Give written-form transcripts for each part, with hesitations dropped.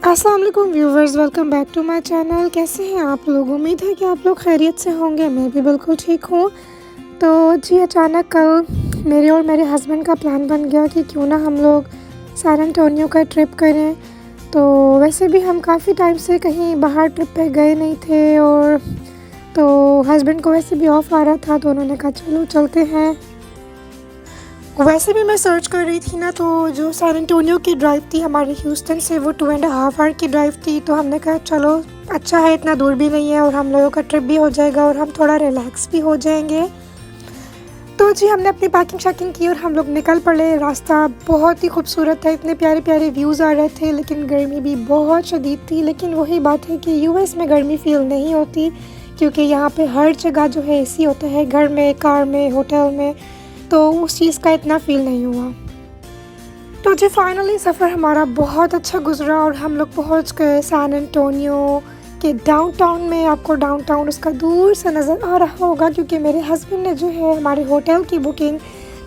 अस्सलाम वालेकुम viewers, welcome back to my channel. कैसे हैं आप लोग? उम्मीद है कि आप लोग खैरियत से होंगे। मैं भी बिल्कुल ठीक हूँ। तो जी अचानक कल मेरे और मेरे हस्बैंड का प्लान बन गया कि क्यों ना हम लोग सैन एंटोनियो का ट्रिप करें। तो वैसे भी हम काफ़ी टाइम से कहीं बाहर ट्रिप पे गए नहीं थे, और तो हस्बैंड को वैसे भी ऑफ आ रहा था, तो उन्होंने कहा चलो चलते हैं। वैसे भी मैं सर्च कर रही थी ना, तो जो सैन एंटोनियो की ड्राइव थी हमारे ह्यूस्टन से, वो 2.5 आवर की ड्राइव थी। तो हमने कहा चलो अच्छा है, इतना दूर भी नहीं है और हम लोगों का ट्रिप भी हो जाएगा और हम थोड़ा रिलैक्स भी हो जाएंगे। तो जी हमने अपनी पैकिंग शैकिंग की और हम लोग निकल पड़े। रास्ता बहुत ही खूबसूरत था, इतने प्यारे प्यारे व्यूज़ आ रहे थे, लेकिन गर्मी भी बहुत शदीद थी। लेकिन वही बात है कि यूएस में गर्मी फ़ील नहीं होती, क्योंकि यहाँ पे हर जगह जो है एसी होता है, घर में, कार में, होटल में। तो उस चीज़ का इतना फ़ील नहीं हुआ। तो जी फाइनली सफ़र हमारा बहुत अच्छा गुजरा और हम लोग पहुँच गए सैन एंटोनियो के डाउनटाउन में। आपको डाउनटाउन उसका दूर से नज़र आ रहा होगा, क्योंकि मेरे हस्बैंड ने जो है हमारे होटल की बुकिंग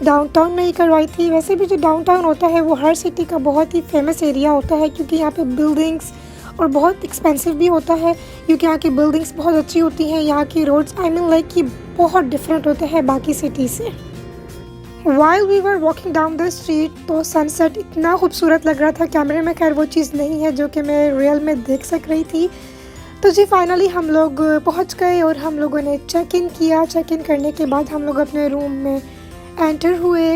डाउनटाउन में ही करवाई थी। वैसे भी जो डाउनटाउन होता है वो हर सिटी का बहुत ही फेमस एरिया होता है, क्योंकि यहाँ पे बिल्डिंग्स और बहुत एक्सपेंसिव भी होता है, क्योंकि यहाँ की बिल्डिंग्स बहुत अच्छी होती हैं। यहाँ की रोड्स लाइक कि बहुत डिफरेंट होते हैं बाकी सिटी से। While we were walking down the street, तो सनसेट इतना खूबसूरत लग रहा था। कैमरे में खैर वो चीज़ नहीं है जो कि मैं रियल में देख सक रही थी। तो जी फाइनली हम लोग पहुंच गए और हम लोगों ने चेक इन किया। चेक इन करने के बाद हम लोग अपने रूम में एंटर हुए।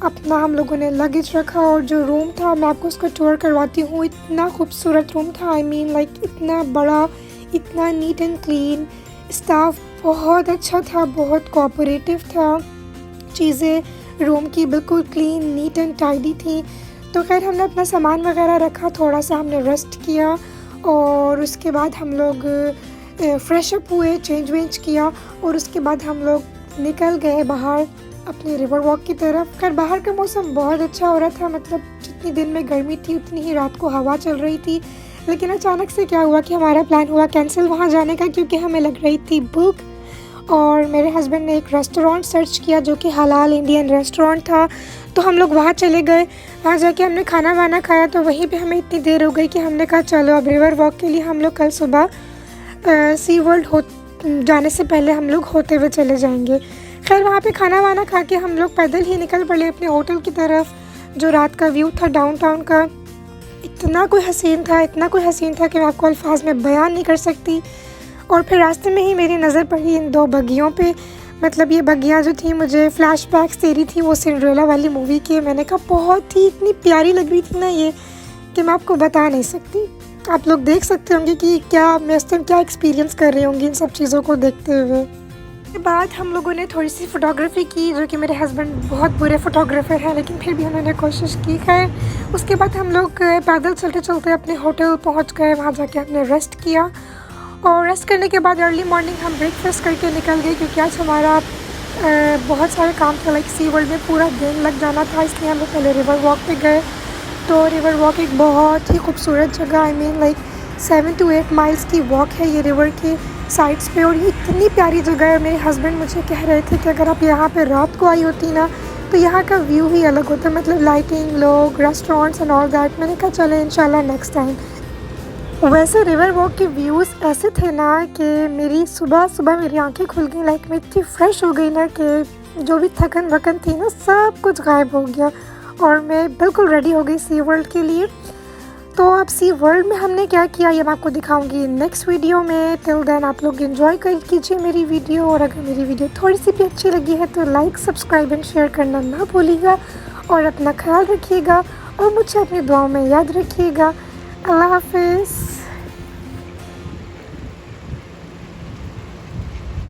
अपना हम लोगों ने लगेज रखा और जो रूम था मैं आपको उसका टूर करवाती हूँ। इतना खूबसूरत रूम था, आई मीन लाइक इतना बड़ा, इतना नीट एंड क्लीन। स्टाफ बहुत अच्छा था, बहुत कोऑपरेटिव था। चीज़ें रूम की बिल्कुल क्लीन, नीट एंड टाइडी थी। तो खैर हमने अपना सामान वगैरह रखा, थोड़ा सा हमने रेस्ट किया और उसके बाद हम लोग फ्रेश अप हुए, चेंज वेंज किया और उसके बाद हम लोग निकल गए बाहर अपने रिवर वॉक की तरफ। खैर बाहर का मौसम बहुत अच्छा हो रहा था, मतलब जितनी दिन में गर्मी थी उतनी ही रात को हवा चल रही थी। लेकिन अचानक से क्या हुआ कि हमारा प्लान हुआ कैंसिल वहाँ जाने का, क्योंकि हमें लग रही थी भूख। और मेरे हस्बैंड ने एक रेस्टोरेंट सर्च किया जो कि हलाल इंडियन रेस्टोरेंट था, तो हम लोग वहाँ चले गए। वहाँ जाके हमने खाना वाना खाया, तो वहीं पे हमें इतनी देर हो गई कि हमने कहा चलो अब रिवर वॉक के लिए हम लोग कल सुबह सी वर्ल्ड हो जाने से पहले हम लोग होते हुए चले जाएंगे। खैर वहाँ पे खाना वाना खा के हम लोग पैदल ही निकल पड़े अपने होटल की तरफ। जो रात का व्यू था डाउनटाउन का, इतना कोई हसीन था, इतना कोई हसीन था कि मैं आपको अल्फाज में बयान नहीं कर सकती। और फिर रास्ते में ही मेरी नज़र पड़ी इन दो बग्गियों पे। मतलब ये बग्गियाँ जो थी मुझे फ्लैशबैक्स दे रही थी वो सिंड्रेला वाली मूवी की। मैंने कहा बहुत ही इतनी प्यारी लग रही थी ना ये, कि मैं आपको बता नहीं सकती। आप लोग देख सकते होंगे कि क्या मैं उस टाइम क्या एक्सपीरियंस कर रही होंगी इन सब चीज़ों को देखते हुए। उसके बाद हम लोगों ने थोड़ी सी फ़ोटोग्राफी की, जो कि मेरे हस्बैंड बहुत बुरे फ़ोटोग्राफर हैं, लेकिन फिर भी उन्होंने कोशिश की। खैर उसके बाद हम लोग पैदल चलते चलते अपने होटल पहुँच गए। वहाँ जाके हमने रेस्ट किया और रेस्ट करने के बाद अर्ली मॉर्निंग हम ब्रेकफास्ट करके निकल गए, क्योंकि आज हमारा बहुत सारे काम थे। लाइक सी वर्ल्ड में पूरा दिन लग जाना था, इसलिए हम लोग पहले रिवर वॉक पे गए। तो रिवर वॉक एक बहुत ही खूबसूरत जगह, I mean like 7 to 8 miles की वॉक है ये रिवर के साइड्स पे, और ये इतनी प्यारी जगह है। मेरे हस्बैंड मुझे कह रहे थे कि अगर आप यहाँ पे रात को आई होती ना तो यहाँ का व्यू ही अलग होता, मतलब लाइटिंग, लोग, रेस्टोरेंट्स एंड ऑल दैट। मैंने कहा चले इंशाल्लाह नेक्स्ट टाइम। वैसे रिवर वॉक के व्यूज़ ऐसे थे ना कि मेरी सुबह सुबह मेरी आंखें खुल गई। लाइक मैं इतनी फ्रेश हो गई ना कि जो भी थकन वकन थी ना सब कुछ गायब हो गया और मैं बिल्कुल रेडी हो गई सी वर्ल्ड के लिए। तो अब सी वर्ल्ड में हमने क्या किया ये मैं आपको दिखाऊंगी नेक्स्ट वीडियो में। टिल देन आप लोग एंजॉय कर कीजिए मेरी वीडियो, और अगर मेरी वीडियो थोड़ी सी भी अच्छी लगी है तो लाइक, सब्सक्राइब एंड शेयर करना ना भूलिएगा। और अपना ख्याल रखिएगा और मुझे अपनी दुआओं में याद रखिएगा। अल्लाह हाफिज़।